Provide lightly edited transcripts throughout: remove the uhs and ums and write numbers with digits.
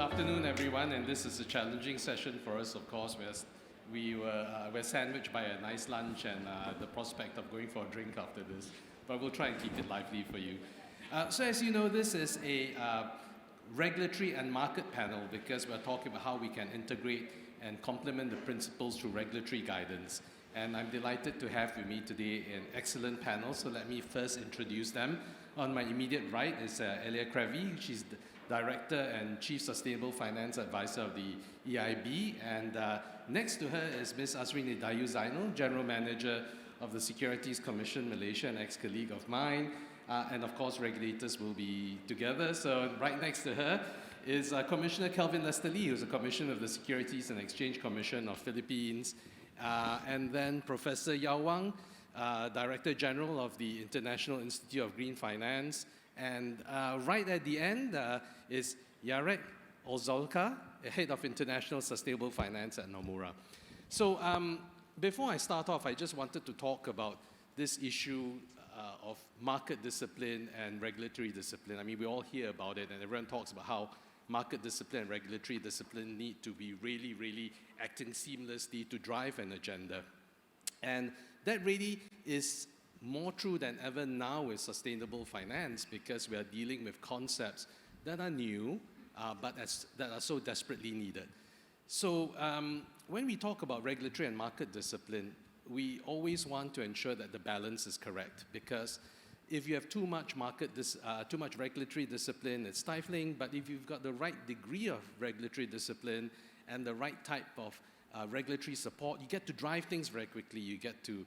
afternoon, everyone, and this is a challenging session for us, of course. We're sandwiched by a nice lunch and the prospect of going for a drink after this, but we'll try and keep it lively for you. So as you know, this is a regulatory and market panel because we're talking about how we can integrate and complement the principles through regulatory guidance. And I'm delighted to have with me today an excellent panel, so let me first introduce them. On my immediate right is Eila Kreivi. She's the Director and Chief Sustainable Finance Advisor of the EIB. And next to her is Ms. Azreen Idayu Zainal, General Manager of the Securities Commission Malaysia, an ex-colleague of mine. And of course, regulators will be together. So right next to her is Commissioner Kelvin who's a Commissioner of the Securities and Exchange Commission of Philippines. And then Professor Wang, Director General of the International Institute of Green Finance. And right at the end is Jarek, Olszowka, Head of International Sustainable Finance at Nomura. So before I start off, I just wanted to talk about this issue of market discipline and regulatory discipline. I mean, we all hear about it, and everyone talks about how market discipline and regulatory discipline need to be really, really acting seamlessly to drive an agenda. And that really is more true than ever now with sustainable finance because we are dealing with concepts that are new, but that are so desperately needed. So when we talk about regulatory and market discipline, we always want to ensure that the balance is correct because if you have too much regulatory discipline, it's stifling, but if you've got the right degree of regulatory discipline and the right type of regulatory support, you get to drive things very quickly. You get to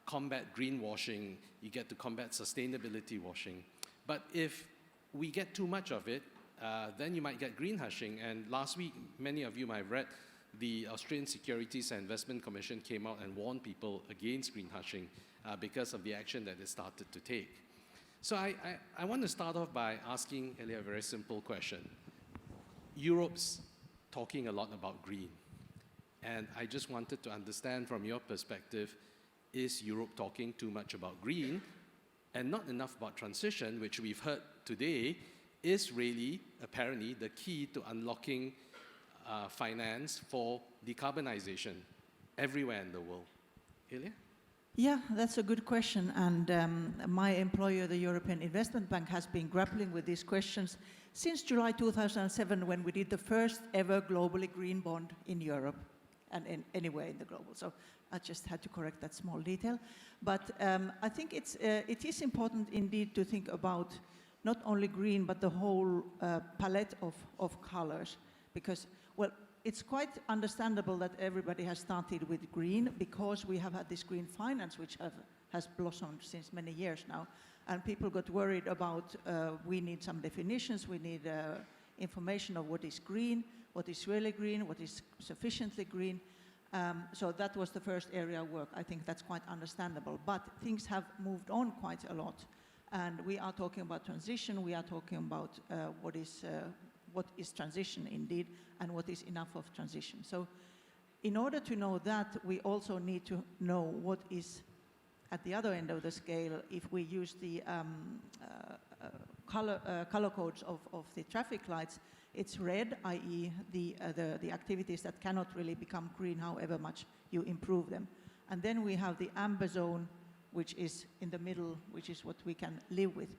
combat greenwashing, you get to combat sustainability washing. But if we get too much of it, then you might get green hushing. And last week, many of you might have read, the Australian Securities and Investment Commission came out and warned people against green hushing because of the action that it started to take. So I want to start off by asking Eila a very simple question. Europe's talking a lot about green. And I just wanted to understand from your perspective, is Europe talking too much about green and not enough about transition, which we've heard today is really apparently the key to unlocking finance for decarbonization everywhere in the world? Eila? Yeah, that's a good question. And my employer, the European Investment Bank, has been grappling with these questions since July 2007 when we did the first ever globally green bond in Europe and anywhere in the global. So I just had to correct that small detail. But I think it is important indeed to think about not only green, but the whole palette of colors. Because, well, it's quite understandable that everybody has started with green because we have had this green finance which has blossomed since many years now. And people got worried about we need some definitions, we need information of what is green, what is really green, what is sufficiently green. So that was the first area of work. I think that's quite understandable. But things have moved on quite a lot. And we are talking about transition, we are talking about what is transition indeed, and what is enough of transition. So in order to know that, we also need to know what is at the other end of the scale. If we use the color codes of the traffic lights, it's red, i.e. the activities that cannot really become green however much you improve them. And then we have the amber zone, which is in the middle, which is what we can live with.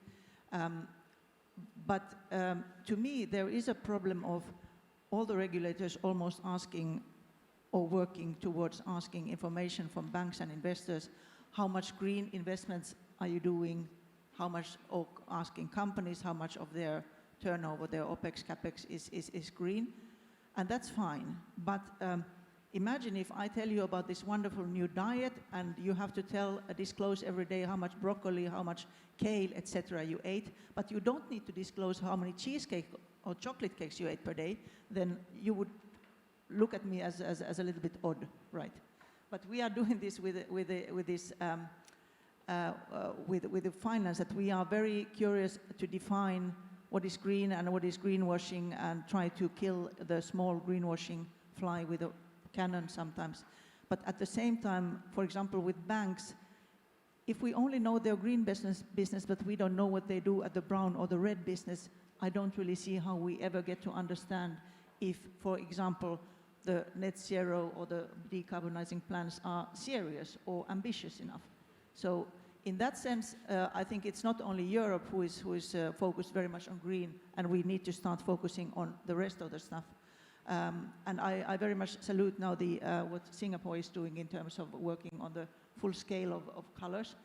But to me, there is a problem of all the regulators almost asking or working towards asking information from banks and investors. How much green investments are you doing? How much, or asking companies how much of their turnover, their OPEX, CAPEX is green. And that's fine. But imagine if I tell you about this wonderful new diet and you have to disclose every day how much broccoli, how much kale, etc. you ate, but you don't need to disclose how many cheesecake or chocolate cakes you ate per day, then you would look at me as a little bit odd, right? But we are doing this with the finance, that we are very curious to define what is green and what is greenwashing and try to kill the small greenwashing fly with a cannon sometimes. But at the same time, for example, with banks, if we only know their green business, but we don't know what they do at the brown or the red business, I don't really see how we ever get to understand if, for example, the net zero or the decarbonizing plans are serious or ambitious enough. So in that sense, I think it's not only Europe who is focused very much on green, and we need to start focusing on the rest of the stuff. And I very much salute now what Singapore is doing in terms of working on the full scale of colors.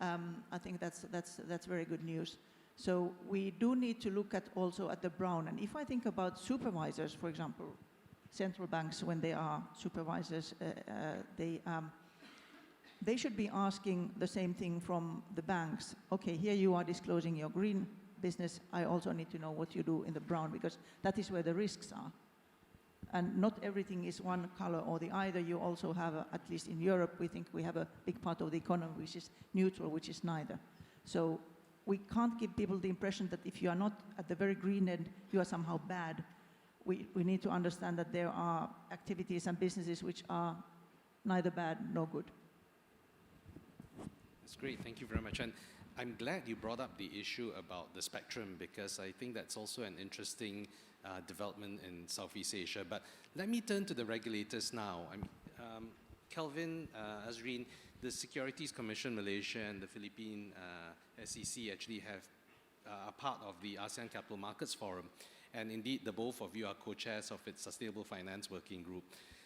I think that's very good news. So we do need to look at also at the brown. And if I think about supervisors, for example, central banks, when they are supervisors, they should be asking the same thing from the banks. Okay, here you are disclosing your green business. I also need to know what you do in the brown, because that is where the risks are. And not everything is one color or the other. You also have, at least in Europe, we think we have a big part of the economy which is neutral, which is neither. So we can't give people the impression that if you are not at the very green end, you are somehow bad. We need to understand that there are activities and businesses which are neither bad nor good. That's great, thank you very much. And I'm glad you brought up the issue about the spectrum, because I think that's also an interesting development in Southeast Asia. But let me turn to the regulators now. Kelvin, Azreen, the Securities Commission Malaysia and the Philippine SEC actually have are part of the ASEAN Capital Markets Forum. And indeed, the both of you are co-chairs of its Sustainable Finance Working Group.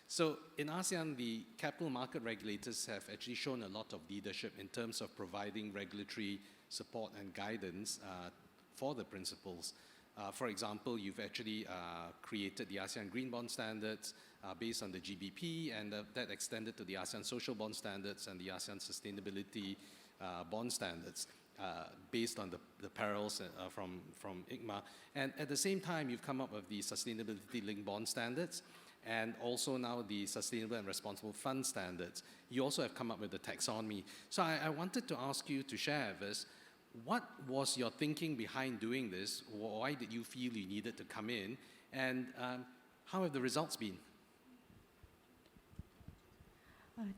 So in ASEAN, the capital market regulators have actually shown a lot of leadership in terms of providing regulatory support and guidance for the principles. For example, you've actually created the ASEAN Green Bond Standards based on the GBP, and that extended to the ASEAN Social Bond Standards and the ASEAN Sustainability Bond Standards based on the perils from ICMA. And at the same time, you've come up with the Sustainability-Linked Bond Standards, and also now the Sustainable and Responsible Fund Standards. You also have come up with the taxonomy. So I wanted to ask you to share with us, what was your thinking behind doing this? Why did you feel you needed to come in? And how have the results been?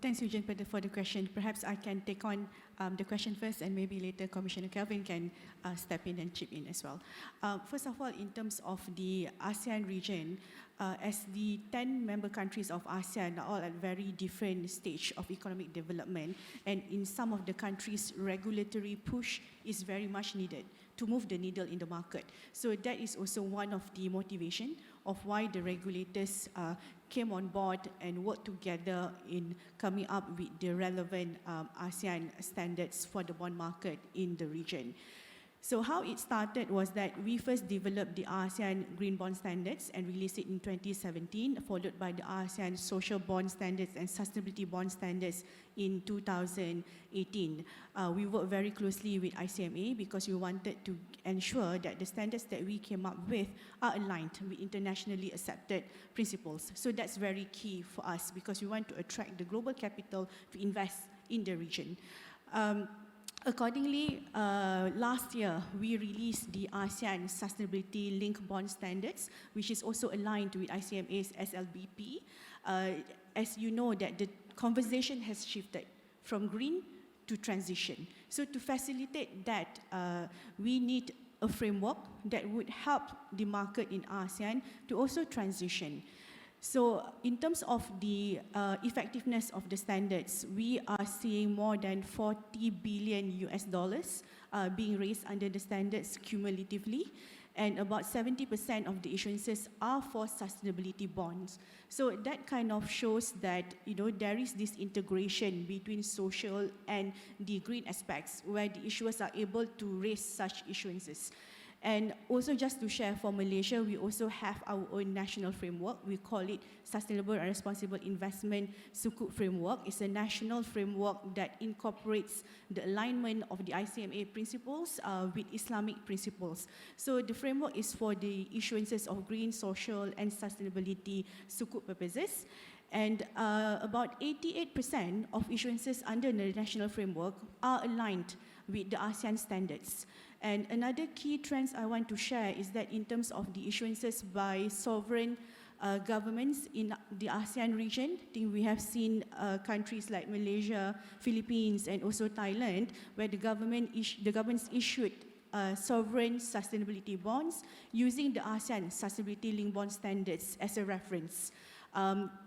Thanks, Eugene, for the question. Perhaps I can take on the question first, and maybe later Commissioner Kelvin can step in and chip in as well. First of all, in terms of the ASEAN region, as the 10 member countries of ASEAN are all at very different stage of economic development, and in some of the countries, regulatory push is very much needed to move the needle in the market. So that is also one of the motivation of why the regulators came on board and worked together in coming up with the relevant ASEAN standards for the bond market in the region. So how it started was that we first developed the ASEAN Green Bond Standards and released it in 2017, followed by the ASEAN Social Bond Standards and Sustainability Bond Standards in 2018. We worked very closely with ICMA because we wanted to ensure that the standards that we came up with are aligned with internationally accepted principles. So that's very key for us because we want to attract the global capital to invest in the region. Accordingly, last year, we released the ASEAN Sustainability Linked Bond Standards, which is also aligned with ICMA's SLBP. As you know, that the conversation has shifted from green to transition. So to facilitate that, we need a framework that would help the market in ASEAN to also transition. So in terms of the effectiveness of the standards, we are seeing more than 40 billion US dollars being raised under the standards cumulatively, and about 70% of the issuances are for sustainability bonds. So that kind of shows that there is this integration between social and the green aspects where the issuers are able to raise such issuances. And also just to share, for Malaysia, we also have our own national framework. We call it Sustainable and Responsible Investment Sukuk Framework. It's a national framework that incorporates the alignment of the ICMA principles with Islamic principles. So the framework is for the issuances of green, social, and sustainability sukuk purposes. And about 88% of issuances under the national framework are aligned with the ASEAN standards. And another key trend I want to share is that in terms of the issuances by sovereign governments in the ASEAN region, I think we have seen countries like Malaysia, Philippines, and also Thailand, where the governments issued sovereign sustainability bonds using the ASEAN Sustainability Linked Bond Standards as a reference.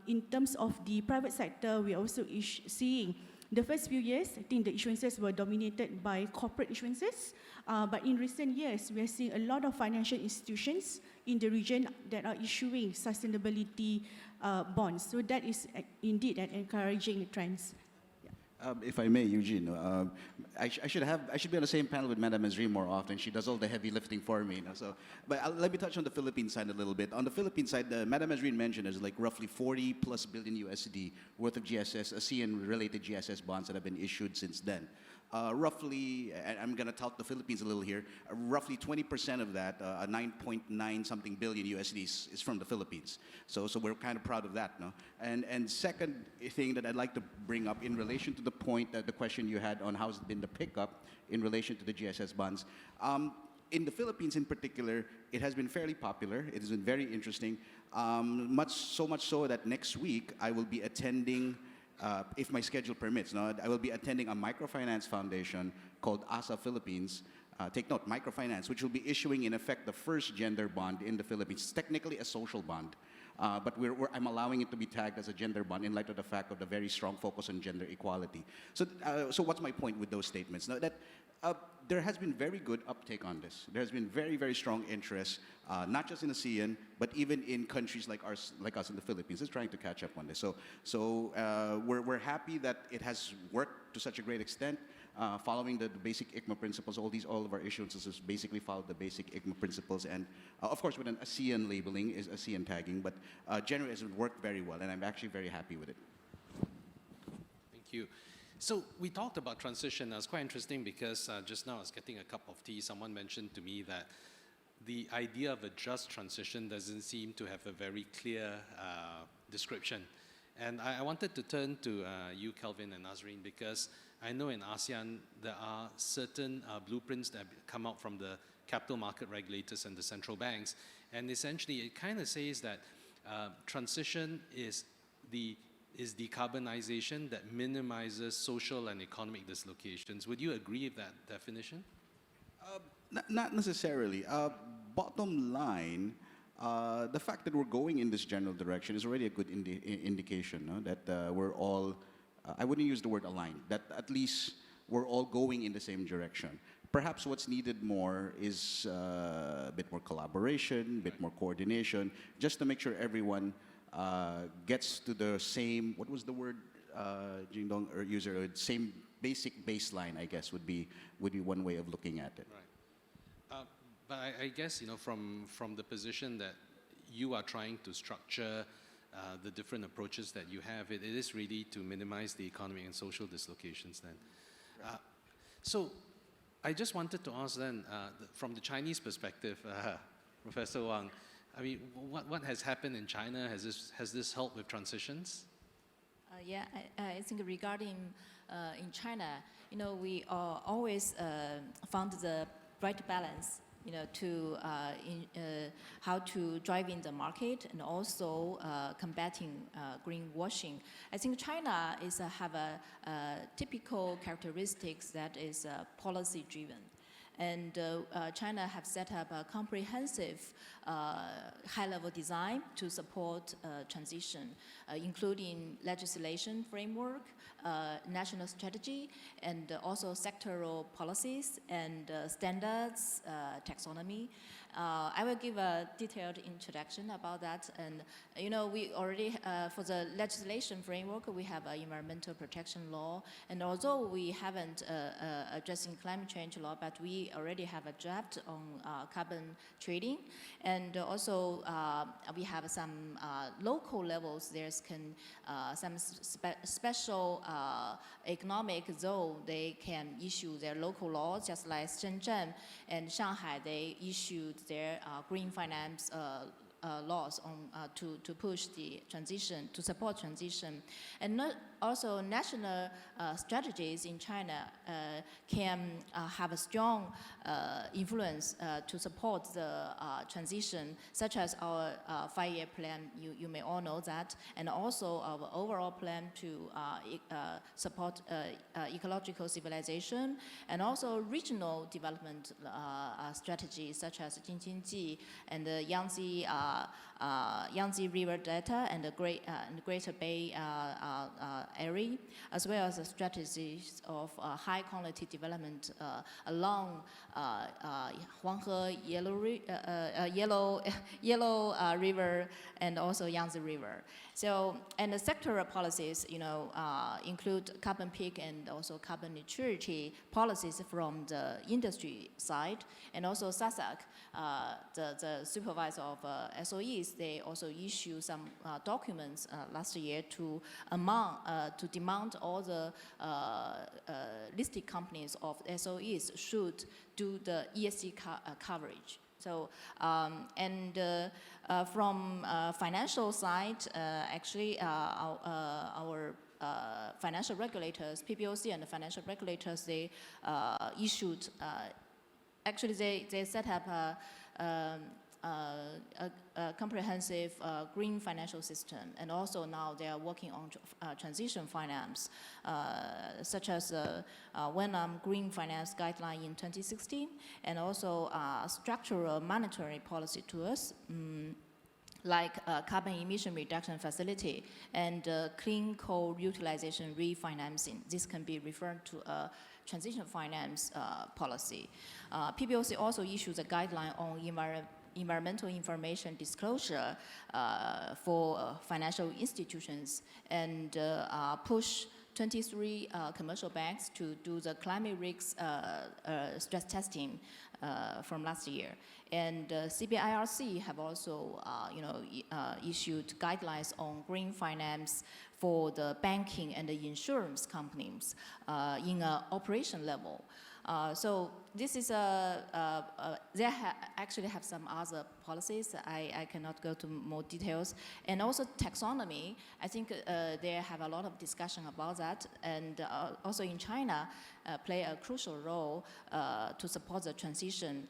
In terms of the private sector, we are also seeing the first few years, I think the issuances were dominated by corporate issuances, but in recent years, we are seeing a lot of financial institutions in the region that are issuing sustainability bonds. So that is indeed an encouraging trend. If I may, Eugene, I should be on the same panel with Madam Azreen more often. She does all the heavy lifting for me. But let me touch on the Philippine side a little bit. On the Philippine side, Madam Azreen mentioned there's like roughly 40 plus billion USD worth of GSS, ASEAN-related GSS bonds that have been issued since then. Roughly, and I'm going to tout the Philippines a little here, roughly 20% of that, 9.9 something billion USD is from the Philippines. So we're kind of proud of that, no? And second thing that I'd like to bring up in relation to the point that the question you had on how's been the pickup in relation to the GSS bonds. In the Philippines in particular, it has been fairly popular. It has been very interesting, so much so that next week I will be attending if my schedule permits, no, I will be attending a microfinance foundation called ASA Philippines. Take note, microfinance, which will be issuing in effect the first gender bond in the Philippines. It's technically a social bond, but I'm allowing it to be tagged as a gender bond in light of the fact of the very strong focus on gender equality. So what's my point with those statements? Now, that there has been very good uptake on this. There has been very, very strong interest, not just in ASEAN, but even in countries like us in the Philippines, is trying to catch up on this. So we're happy that it has worked to such a great extent, following the basic ICMA principles. All of our issuances has basically followed the basic ICMA principles, and of course with an ASEAN labeling is ASEAN tagging, but generally it's worked very well, and I'm actually very happy with it. Thank you. So we talked about transition. It was quite interesting because just now I was getting a cup of tea. Someone mentioned to me that the idea of a just transition doesn't seem to have a very clear description. And I wanted to turn to you, Kelvin and Azreen, because I know in ASEAN there are certain blueprints that come out from the capital market regulators and the central banks. And essentially it kind of says that transition is decarbonization that minimizes social and economic dislocations. Would you agree with that definition? Not necessarily. Bottom line, the fact that we're going in this general direction is already a good indication, no? That we're all, I wouldn't use the word aligned, that at least we're all going in the same direction. Perhaps what's needed more is a bit more collaboration, a bit more coordination, just to make sure everyone gets to the same, what was the word, Jingdong, or user, same basic baseline, I guess, would be one way of looking at it. Right. But I guess, from the position that you are trying to structure the different approaches that you have, it is really to minimize the economic and social dislocations then. Right. So I just wanted to ask then, from the Chinese perspective, Professor Wang, I mean, what has happened in China? Has this helped with transitions? Yeah, I think regarding in China, we always found the right balance, to how to drive in the market and also combating greenwashing. I think China have a typical characteristics that is policy driven. And China have set up a comprehensive high-level design to support transition, including legislation framework, national strategy, and also sectoral policies and standards, taxonomy. I will give a detailed introduction about that. And we already, for the legislation framework, we have an environmental protection law. And although we haven't addressing climate change law, but we already have a draft on carbon trading. And also we have some local levels. There's some special economic zone. They can issue their local laws, just like Shenzhen and Shanghai. They issued their green finance laws on to push the transition, to support transition, and also national strategies in China can have a strong influence to support the transition, such as our 5-year plan, you may all know that, and also our overall plan to support ecological civilization, and also regional development strategies such as Jingjingji and the Yangtze River Delta and the Greater Bay Area, as well as the strategies of high quality development along Huanghe, Yellow River, and also Yangtze River. So, and the sectoral policies, include carbon peak and also carbon neutrality policies from the industry side, and also SASAC, the supervisor of SOEs, they also issue some documents last year to demand all the listed companies of SOEs should do the ESG coverage. So, from financial side, actually, our financial regulators, PBOC and the financial regulators, they issued, actually they set up a comprehensive green financial system, and also now they are working on transition finance, such as Wang Green Finance Guideline in 2016, and also structural monetary policy tools, like carbon emission reduction facility and clean coal utilization refinancing. This can be referred to a transition finance policy. PBOC also issues a guideline on environmental information disclosure for financial institutions, and push 23 commercial banks to do the climate risks stress testing from last year. And CBIRC have also issued guidelines on green finance for the banking and the insurance companies in an operation level. So this is they actually have some other policies. I cannot go to more details. And also taxonomy, I think they have a lot of discussion about that. And also in China, play a crucial role to support the transition.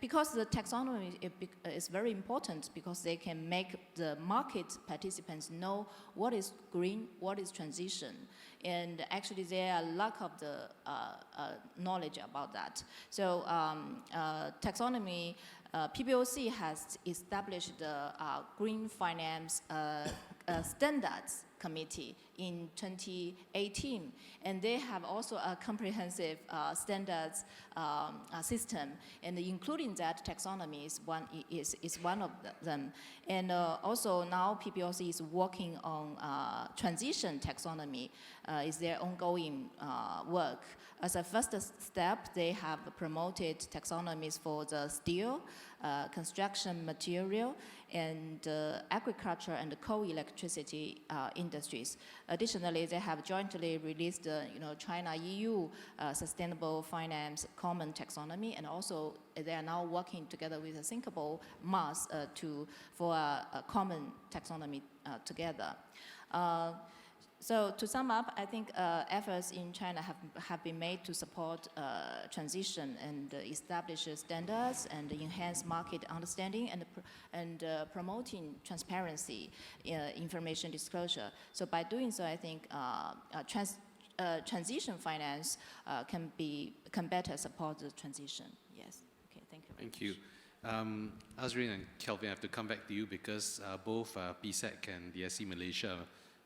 Because the taxonomy is very important, because they can make the market participants know what is green, what is transition. And actually there are a lack of the knowledge about that. So taxonomy, PBOC has established the Green Finance Standards Committee in 2018, and they have also a comprehensive standards system, and including that taxonomy is one of them. And also now PBOC is working on transition taxonomy, is their ongoing work. As a first step, they have promoted taxonomies for the steel, construction material, and agriculture and coal electricity industries. Additionally, they have jointly released the China-EU Sustainable Finance Common Taxonomy, and also they are now working together with the thinkable mass for a common taxonomy together. So to sum up, I think efforts in China have been made to support transition and establish standards and enhance market understanding and promoting transparency, information disclosure. So by doing so, I think transition finance can better support the transition. Yes. Okay. Thank you. Thank you. Azreen and Kelvin, I have to come back to you because both PSEC and the SC Malaysia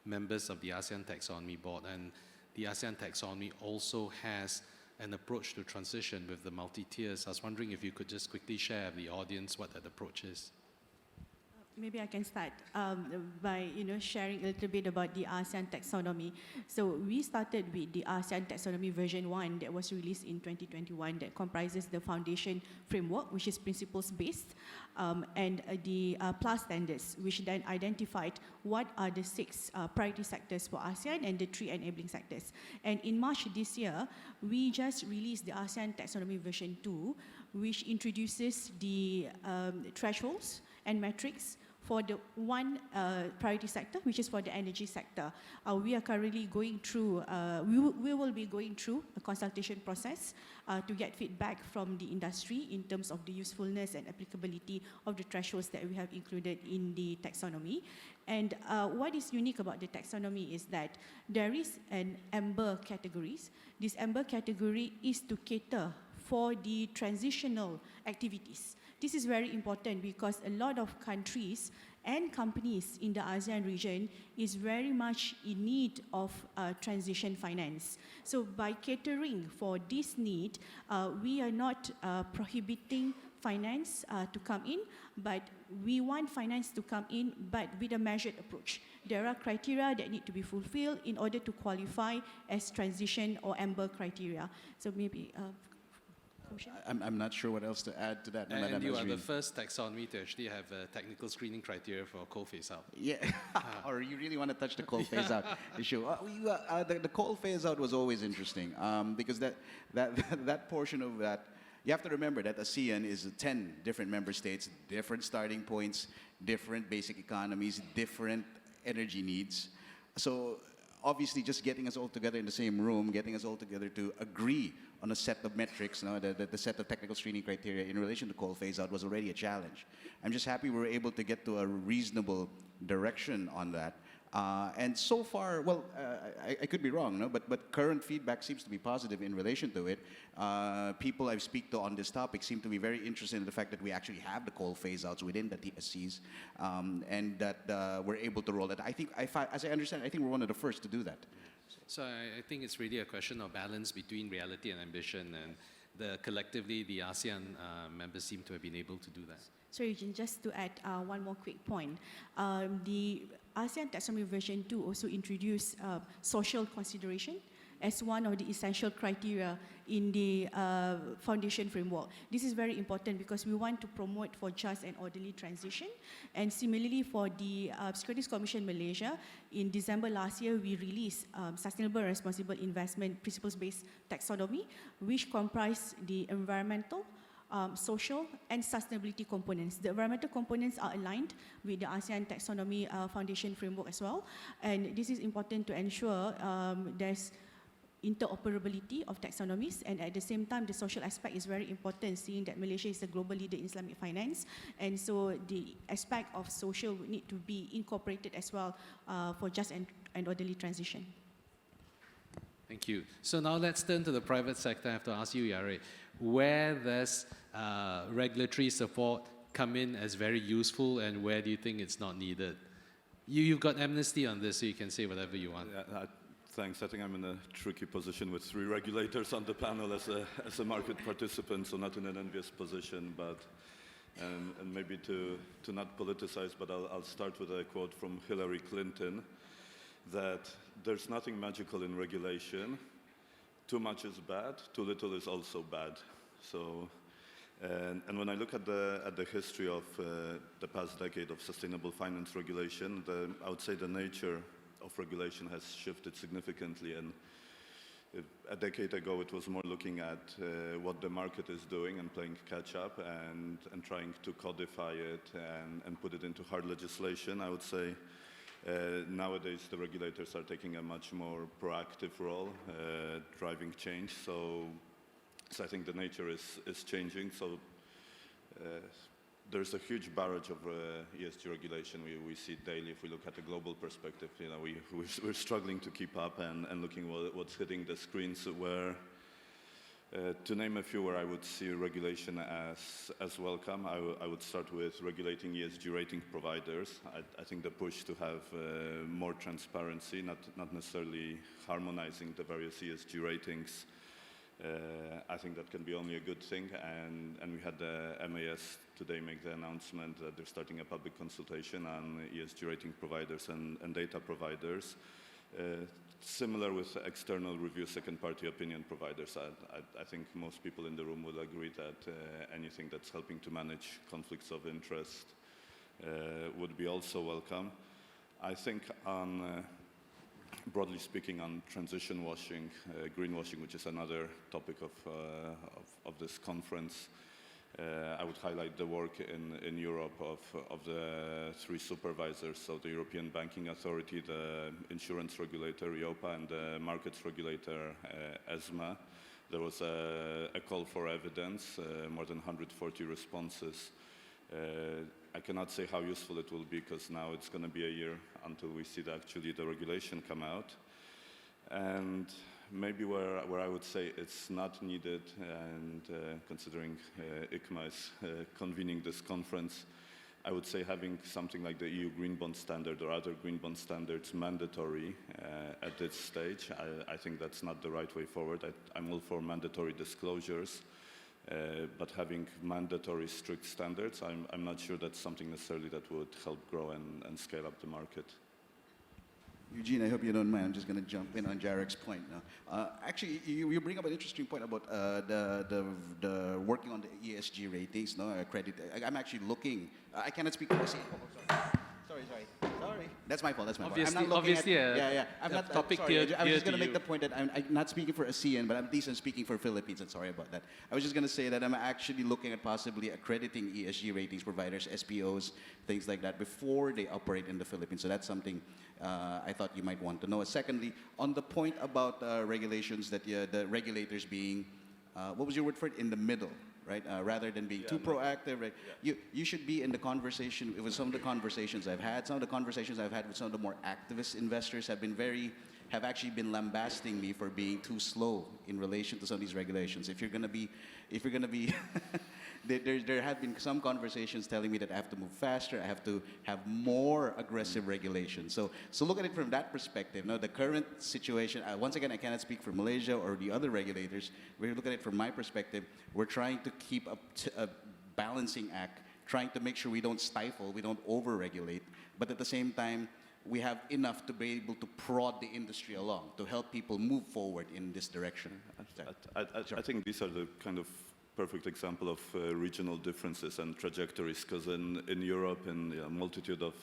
members of the ASEAN Taxonomy Board, and the ASEAN Taxonomy also has an approach to transition with the multi-tiers. I was wondering if you could just quickly share with the audience what that approach is. Maybe I can start by sharing a little bit about the ASEAN taxonomy. So we started with the ASEAN taxonomy version 1 that was released in 2021 that comprises the foundation framework, which is principles based, and the plus standards, which then identified what are the 6 priority sectors for ASEAN and the 3 enabling sectors. And in March this year, we just released the ASEAN taxonomy version 2, which introduces the thresholds and metrics for the one priority sector, which is for the energy sector. We are currently going through, we will be going through a consultation process to get feedback from the industry in terms of the usefulness and applicability of the thresholds that we have included in the taxonomy. And what is unique about the taxonomy is that there is an amber categories. This amber category is to cater for the transitional activities. This is very important because a lot of countries and companies in the ASEAN region is very much in need of transition finance. So by catering for this need, we are not prohibiting finance to come in, but we want finance to come in, but with a measured approach. There are criteria that need to be fulfilled in order to qualify as transition or amber criteria. So maybe I'm not sure what else to add to that. And you are the first taxonomy to actually have a technical screening criteria for coal phase-out. Yeah, or you really want to touch the coal phase-out issue. The coal phase-out was always interesting because that portion of that, you have to remember that ASEAN is 10 different member states, different starting points, different basic economies, different energy needs. So obviously just getting us all together in the same room, getting us all together to agree on a set of metrics, the set of technical screening criteria in relation to coal phase-out was already a challenge. I'm just happy we were able to get to a reasonable direction on that. And so far, well, I could be wrong, no? But current feedback seems to be positive in relation to it. People I speak to on this topic seem to be very interested in the fact that we actually have the coal phase-outs within the TSCs, and that we're able to roll that. I think, as I understand, I think we're one of the first to do that. So I think it's really a question of balance between reality and ambition, and collectively the ASEAN members seem to have been able to do that. So Eugene, just to add one more quick point. The ASEAN Taxonomy version 2 also introduced social consideration as one of the essential criteria in the foundation framework. This is very important because we want to promote for just and orderly transition. And similarly for the Securities Commission Malaysia, in December last year, we released Sustainable and Responsible Investment Principles-Based Taxonomy, which comprise the environmental, social and sustainability components. The environmental components are aligned with the ASEAN Taxonomy Foundation Framework as well. And this is important to ensure there's interoperability of taxonomies, and at the same time the social aspect is very important, seeing that Malaysia is a global leader in Islamic finance, and so the aspect of social would need to be incorporated as well for just and orderly transition. Thank you. So now let's turn to the private sector. I have to ask you, Jarek, where does regulatory support come in as very useful, and where do you think it's not needed? You've got amnesty on this, so you can say whatever you want. Yeah, thanks. I think I'm in a tricky position with 3 regulators on the panel as a market participant, so not in an envious position, but and maybe to not politicize, but I'll start with a quote from Hillary Clinton, that there's nothing magical in regulation. Too much is bad, too little is also bad. So, and when I look at the history of the past decade of sustainable finance regulation, I would say the nature of regulation has shifted significantly, and a decade ago it was more looking at what the market is doing and playing catch up and trying to codify it and put it into hard legislation. I would say nowadays the regulators are taking a much more proactive role, driving change. So I think the nature is changing. So there's a huge barrage of ESG regulation we see daily. If we look at a global perspective, you know, we're struggling to keep up and looking what's hitting the screens. Where, to name a few, where I would see regulation as welcome, I would start with regulating ESG rating providers. I think the push to have more transparency, not necessarily harmonizing the various ESG ratings. I think that can be only a good thing, and we had the MAS today make the announcement that they're starting a public consultation on ESG rating providers and data providers. Similar with external review, second-party opinion providers. I think most people in the room will agree that anything that's helping to manage conflicts of interest would be also welcome. I think on broadly speaking, on transition washing, greenwashing, which is another topic of this conference, I would highlight the work in Europe of the three supervisors, so the European Banking Authority, the insurance regulator, EIOPA, and the markets regulator, ESMA. There was a call for evidence, more than 140 responses. I cannot say how useful it will be because now it's going to be a year until we see actually the regulation come out. And maybe where I would say it's not needed, and considering ICMA is convening this conference, I would say having something like the EU Green Bond Standard or other green bond standards mandatory at this stage, I think that's not the right way forward. I'm all for mandatory disclosures, but having mandatory strict standards, I'm not sure that's something necessarily that would help grow and scale up the market. Eugene, I hope you don't mind. I'm just going to jump in on Jarek's point now. Actually, you bring up an interesting point about the working on the ESG ratings. No, credit. I'm actually looking. I cannot speak for the Sorry. That's my fault. Obviously, I'm not looking obviously at, I'm not, topic sorry, here. I was just going to make the point that I'm not speaking for ASEAN, but at least I'm speaking for Philippines, and sorry about that. I was just going to say that I'm actually looking at possibly accrediting ESG ratings providers, SPOs, things like that, before they operate in the Philippines. So that's something I thought you might want to know. Secondly, on the point about regulations, that the regulators being, what was your word for it, in the middle, right? Rather than being too proactive, right? You should be in the conversation. It was some of the conversations I've had. Some of the conversations I've had with some of the more activist investors have actually been lambasting me for being too slow in relation to some of these regulations. If you're gonna be, there have been some conversations telling me that I have to move faster, I have to have more aggressive regulations. So look at it from that perspective. Now, the current situation, once again, I cannot speak for Malaysia or the other regulators. We look at it from my perspective. We're trying to keep a balancing act, trying to make sure we don't stifle, we don't over-regulate, but at the same time, we have enough to be able to prod the industry along, to help people move forward in this direction. I think these are the kind of perfect example of regional differences and trajectories, because in Europe, in a multitude of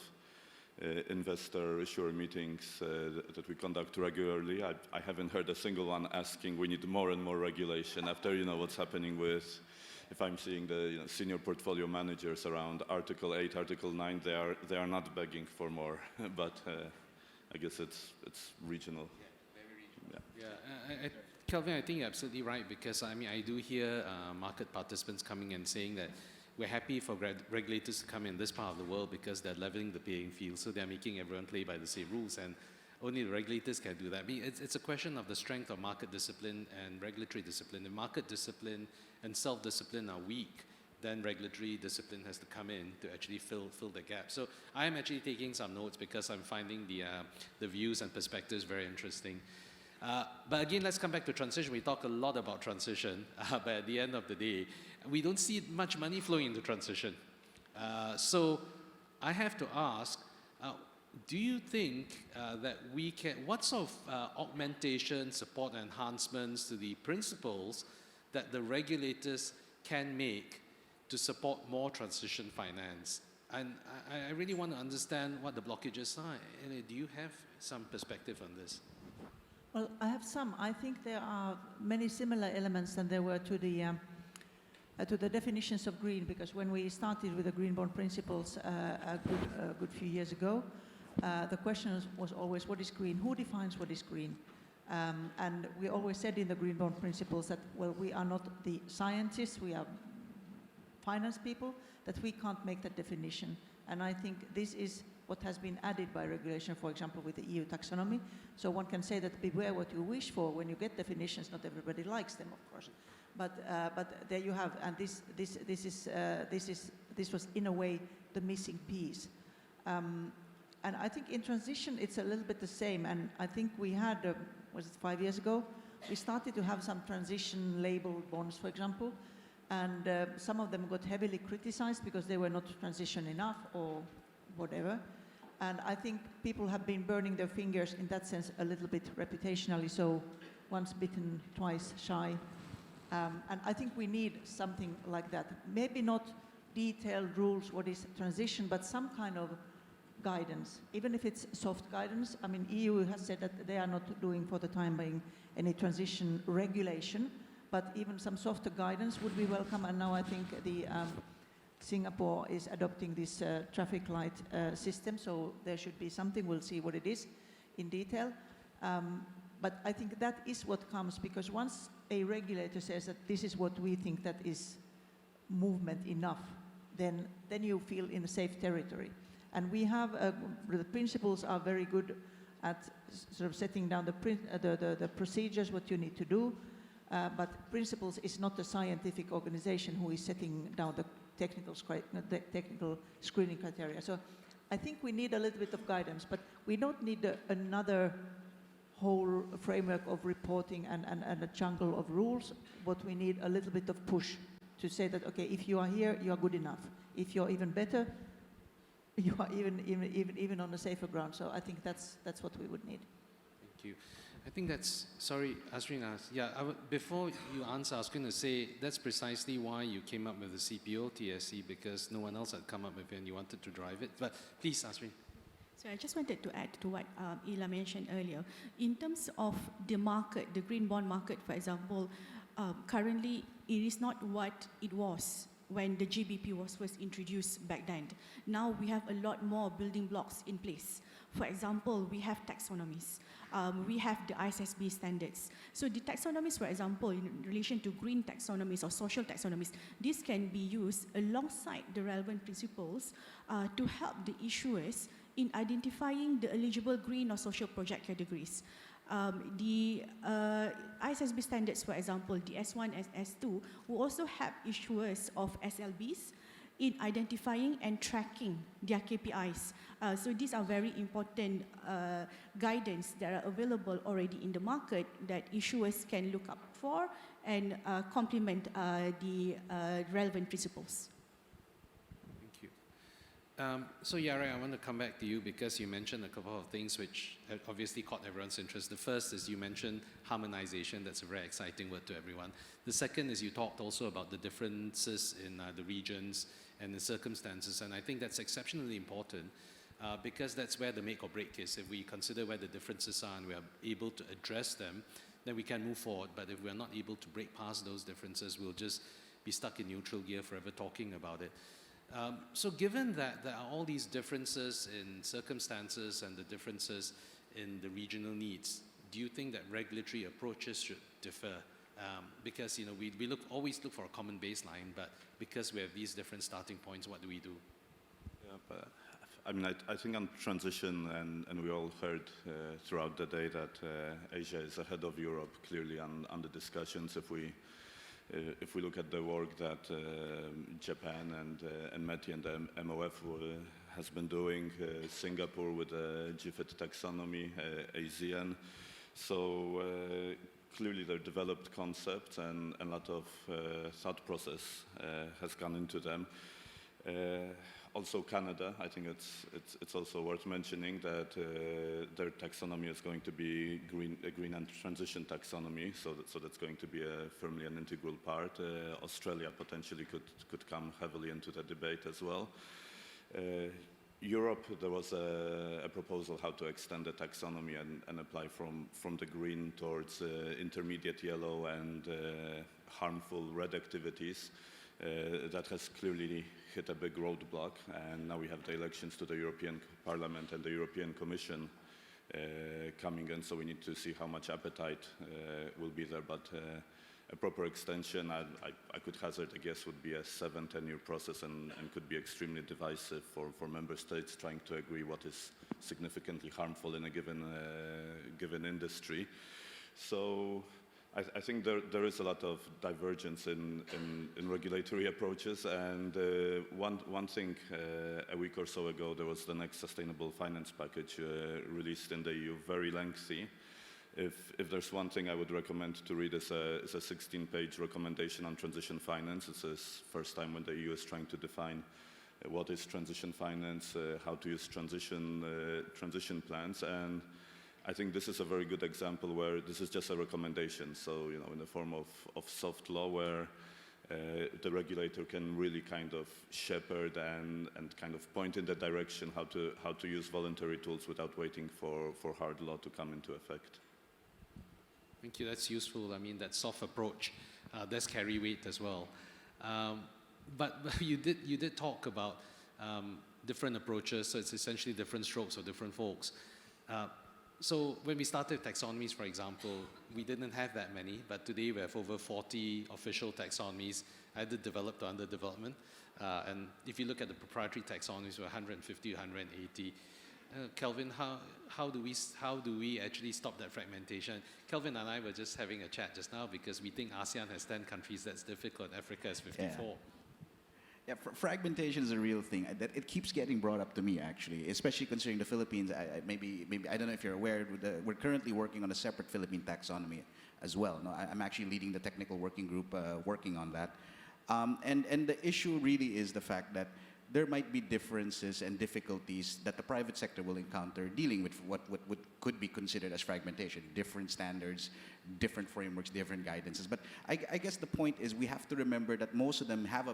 investor issuer meetings that we conduct regularly, I haven't heard a single one asking we need more and more regulation after what's happening with, if I'm seeing the senior portfolio managers around Article 8, Article 9, they are not begging for more, but I guess it's regional. Kelvin, I think you're absolutely right, because I do hear market participants coming and saying that we're happy for regulators to come in this part of the world because they're leveling the playing field, so they're making everyone play by the same rules, and only the regulators can do that. It's a question of the strength of market discipline and regulatory discipline. If market discipline and self-discipline are weak, then regulatory discipline has to come in to actually fill the gap. So I'm actually taking some notes because I'm finding the views and perspectives very interesting. But again, let's come back to transition. We talk a lot about transition, but at the end of the day, we don't see much money flowing into transition. So I have to ask, do you think that we can, what sort of augmentation, support, enhancements to the principles that the regulators can make to support more transition finance? And I really want to understand what the blockages are. Do you have some perspective on this? Well, I have some. I think there are many similar elements than there were to the definitions of green, because when we started with the green bond principles a good few years ago, the question was always, what is green? Who defines what is green? And we always said in the green bond principles that, well, we are not the scientists, we are finance people, that we can't make that definition. And I think this is what has been added by regulation, for example, with the EU taxonomy. So one can say that beware what you wish for. When you get definitions, not everybody likes them, of course. But there you have, and this was in a way the missing piece. And I think in transition it's a little bit the same. And I think we had, was it 5 years ago? We started to have some transition labeled bonds, for example, and some of them got heavily criticized because they were not transition enough or whatever. And I think people have been burning their fingers in that sense a little bit reputationally, so once bitten, twice shy. And I think we need something like that. Maybe not detailed rules, what is transition, but some kind of guidance, even if it's soft guidance. I mean, EU has said that they are not doing for the time being any transition regulation, but even some softer guidance would be welcome. And now I think the Singapore is adopting this traffic light system, so there should be something. We'll see what it is in detail. But I think that is what comes, because once a regulator says that this is what we think that is movement enough, then you feel in a safe territory. And we have, the principals are very good at sort of setting down the procedures, what you need to do, but principals is not the scientific organization who is setting down the technical screening criteria. So I think we need a little bit of guidance, but we don't need another whole framework of reporting and a jungle of rules. What we need a little bit of push to say that, okay, if you are here, you are good enough. If you're even better, you are even on a safer ground. So I think that's what we would need. Thank you. I think that's, sorry, Azreen, before you answer, I was going to say that's precisely why you came up with the CPO TSC, because no one else had come up with it and you wanted to drive it. But please, Azreen. So I just wanted to add to what Eila mentioned earlier. In terms of the market, the green bond market, for example, currently it is not what it was when the GBP was first introduced back then. Now we have a lot more building blocks in place. For example, we have taxonomies. We have the ISSB standards. So the taxonomies, for example, in relation to green taxonomies or social taxonomies, this can be used alongside the relevant principles to help the issuers in identifying the eligible green or social project categories. The ISSB standards, for example, the S1 and S2, will also help issuers of SLBs in identifying and tracking their KPIs. So these are very important guidance that are available already in the market that issuers can look up for and complement the relevant principles. Thank you. So Jarek, I want to come back to you because you mentioned a couple of things which have obviously caught everyone's interest. The first is you mentioned harmonization. That's a very exciting word to everyone. The second is you talked also about the differences in the regions and the circumstances, and I think that's exceptionally important because that's where the make or break is. If we consider where the differences are and we are able to address them, then we can move forward. But if we're not able to break past those differences, we'll just be stuck in neutral gear forever talking about it. So given that there are all these differences in circumstances and the differences in the regional needs, do you think that regulatory approaches should differ? Because we always look for a common baseline, but because we have these different starting points, what do we do? Yeah, but I mean, I think on transition, and we all heard throughout the day that Asia is ahead of Europe clearly on the discussions. If we look at the work that Japan and METI and the MOF has been doing, Singapore with the GFIT taxonomy, ASEAN, so clearly they're developed concepts and a lot of thought process has gone into them. Also Canada, I think it's also worth mentioning that their taxonomy is going to be a green and transition taxonomy, so that's going to be firmly an integral part. Australia potentially could come heavily into the debate as well. Europe, there was a proposal how to extend the taxonomy and apply from the green towards intermediate yellow and harmful red activities. That has clearly hit a big roadblock, and now we have the elections to the European Parliament and the European Commission coming in, so we need to see how much appetite will be there, but a proper extension, I could hazard a guess, would be a 7-10-year process and could be extremely divisive for member states trying to agree what is significantly harmful in a given industry. So I think there is a lot of divergence in regulatory approaches, and one thing a week or so ago, there was the next sustainable finance package released in the EU, very lengthy. If there's one thing I would recommend to read is a 16-page recommendation on transition finance. It's the first time when the EU is trying to define what is transition finance, how to use transition plans, and I think this is a very good example where this is just a recommendation, so in the form of soft law where the regulator can really kind of shepherd and kind of point in the direction how to use voluntary tools without waiting for hard law to come into effect. Thank you, that's useful. I mean, that soft approach. there's carry weight as well. But you did talk about different approaches, so it's essentially different strokes for different folks. So when we started taxonomies, for example, we didn't have that many, but today we have over 40 official taxonomies, either developed or under development. And if you look at the proprietary taxonomies, we're 150, 180. Kelvin, how do we actually stop that fragmentation? Kelvin and I were just having a chat just now because we think ASEAN has 10 countries. That's difficult. Africa has 54. Yeah, fragmentation is a real thing. It keeps getting brought up to me, actually, especially considering the Philippines. Maybe I don't know if you're aware, we're currently working on a separate Philippine taxonomy as well. No, I'm actually leading the technical working group working on that. And the issue really is the fact that there might be differences and difficulties that the private sector will encounter dealing with what could be considered as fragmentation, different standards, different frameworks, different guidances. But I guess the point is we have to remember that most of them have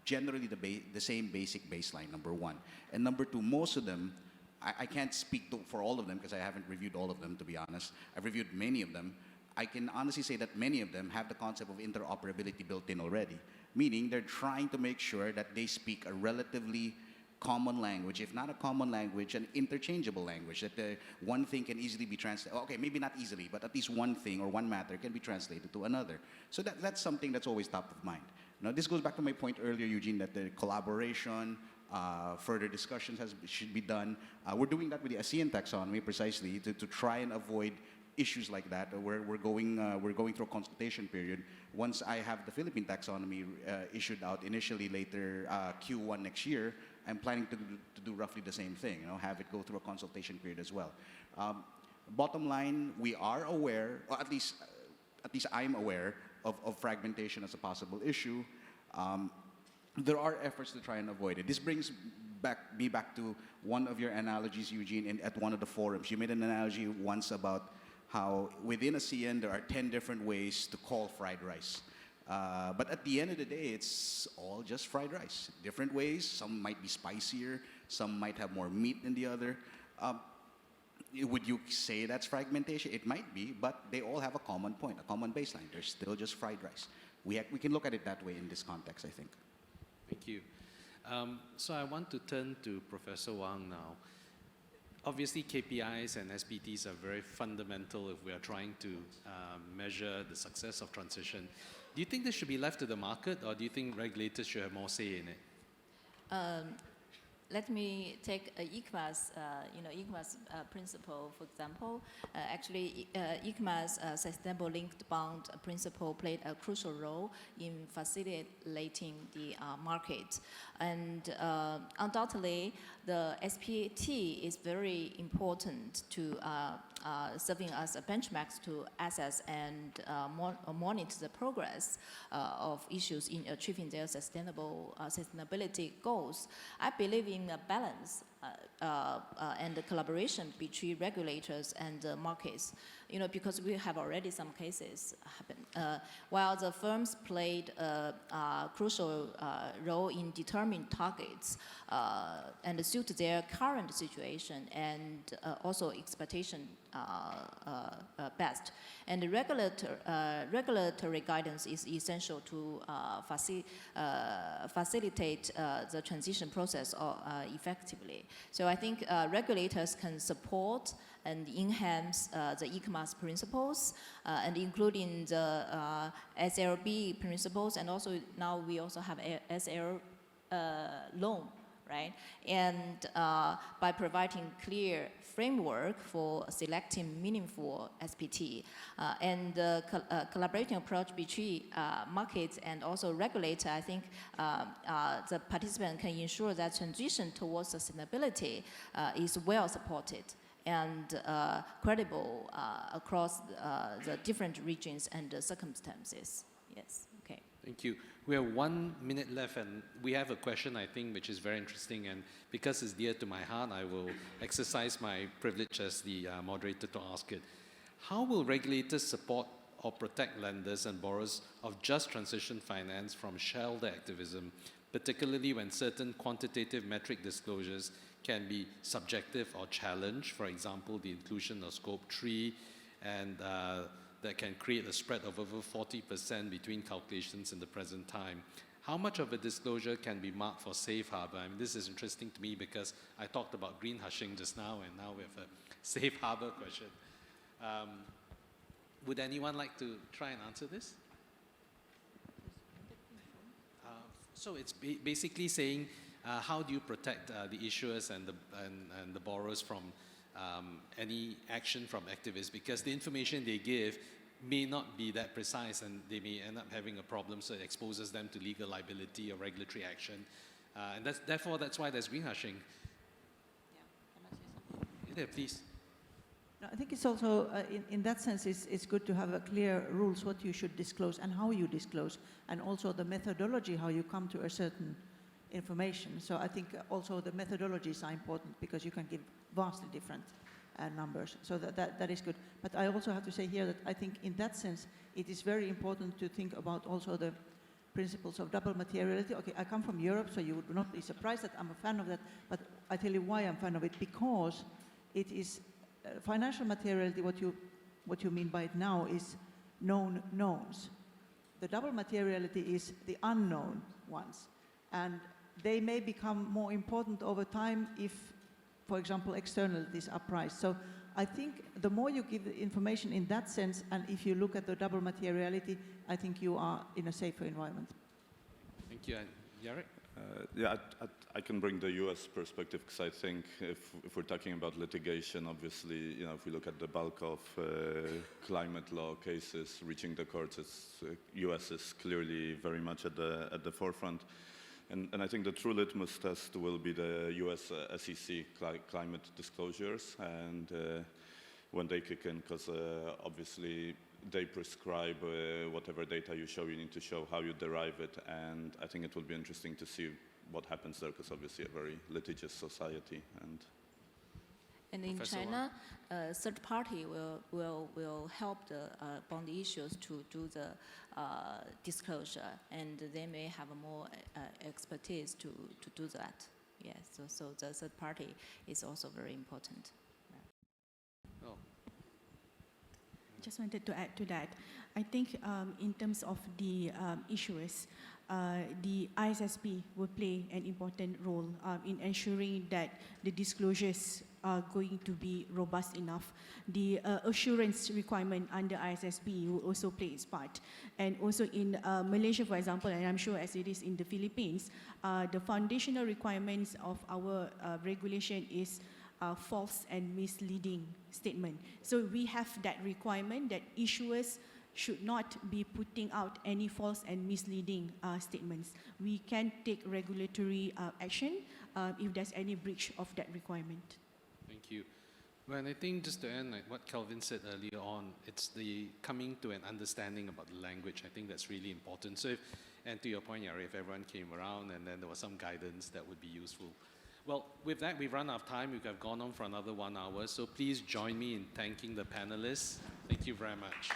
generally the same basic baseline, number one. And number two, most of them, I can't speak for all of them because I haven't reviewed all of them, to be honest. I've reviewed many of them. I can honestly say that many of them have the concept of interoperability built in already, meaning they're trying to make sure that they speak a relatively common language, if not a common language, an interchangeable language, that the one thing can easily be translated. Okay, maybe not easily, but at least one thing or one matter can be translated to another. So that's something that's always top of mind. Now, this goes back to my point earlier, Eugene, that the collaboration, further discussions should be done. We're doing that with the ASEAN taxonomy precisely to try and avoid issues like that. We're going through a consultation period. Once I have the Philippine taxonomy issued out initially later Q1 next year, I'm planning to do roughly the same thing. Have it go through a consultation period as well. Bottom line, we are aware, or at least I'm aware of fragmentation as a possible issue. There are efforts to try and avoid it. This brings me back to one of your analogies, Eugene, at one of the forums. You made an analogy once about how within ASEAN there are 10 different ways to call fried rice. But at the end of the day, it's all just fried rice. Different ways, some might be spicier, some might have more meat than the other. Would you say that's fragmentation? It might be, but they all have a common point, a common baseline. They're still just fried rice. We can look at it that way in this context, I think. Thank you. So I want to turn to Professor Wang now. Obviously, KPIs and SPTs are very fundamental if we are trying to measure the success of transition. Do you think this should be left to the market, or do you think regulators should have more say in it? Let me take ICMA's, ICMA's principle, for example. Actually, ICMA's sustainable linked bond principle played a crucial role in facilitating the market. And undoubtedly, the SPT is very important to serving as a benchmark to assess and monitor the progress of issues in achieving their sustainability goals. I believe in a balance and the collaboration between regulators and markets, because we have already some cases happen. While the firms played a crucial role in determining targets and suit their current situation and also expectation best. And the regulatory guidance is essential to facilitate the transition process effectively. So I think regulators can support and enhance the ICMA's principles, and including the SLB principles, and also now we also have SL loan, right? And by providing clear framework for selecting meaningful SPT, and the collaborating approach between markets and also regulator, I think the participant can ensure that transition towards sustainability is well supported and credible across the different regions and circumstances. Yes, okay. Thank you. We have 1 minute left, and we have a question, I think, which is very interesting, and because it's dear to my heart, I will exercise my privilege as the moderator to ask it. How will regulators support or protect lenders and borrowers of just transition finance from shareholder activism, particularly when certain quantitative metric disclosures can be subjective or challenged, for example, the inclusion of Scope 3 and that can create a spread of over 40% between calculations in the present time. How much of a disclosure can be marked for safe harbor? I mean, this is interesting to me because I talked about green hushing just now, and now we have a safe harbor question. Would anyone like to try and answer this? So it's basically saying, how do you protect the issuers and the borrowers from any action from activists? Because the information they give may not be that precise, and they may end up having a problem, so it exposes them to legal liability or regulatory action. And therefore, that's why there's green hushing. Yeah, can I say something? Yeah, please. No, I think it's also, in that sense, it's good to have clear rules what you should disclose and how you disclose, and also the methodology, how you come to a certain information. So I think also the methodologies are important because you can give vastly different numbers. So that is good. But I also have to say here that I think in that sense, it is very important to think about also the principles of double materiality. Okay, I come from Europe, so you would not be surprised that I'm a fan of that, but I tell you why I'm a fan of it, because it is financial materiality, what you mean by it now is known knowns. The double materiality is the unknown ones, and they may become more important over time if, for example, externalities are priced. So I think the more you give the information in that sense, and if you look at the double materiality, I think you are in a safer environment. Thank you. And Jarek? Yeah, I can bring the U.S. perspective, because I think if we're talking about litigation, obviously, if we look at the bulk of climate law cases reaching the courts, U.S. is clearly very much at the forefront. And I think the true litmus test will be the U.S. SEC climate disclosures, and when they kick in, because obviously they prescribe whatever data you show, you need to show how you derive it, and I think it will be interesting to see what happens there, because obviously a very litigious society. And in Professor China, third party will help the bond issuers to do the disclosure, and they may have more expertise to do that. Yes, so the third party is also very important. Oh. Just wanted to add to that. I think in terms of the issuers, the ISSP will play an important role in ensuring that the disclosures are going to be robust enough. The assurance requirement under ISSP will also play its part. And also in Malaysia, for example, and I'm sure as it is in the Philippines, the foundational requirements of our regulation is false and misleading statement. So we have that requirement that issuers should not be putting out any false and misleading statements. We can take regulatory action if there's any breach of that requirement. Thank you. Well, and I think just to end, like what Kelvin said earlier on, it's the coming to an understanding about the language. I think that's really important. So and to your point, Yari, if everyone came around and then there was some guidance, that would be useful. Well, with that, we've run out of time. We have gone on for another 1 hour. So please join me in thanking the panelists. Thank you very much.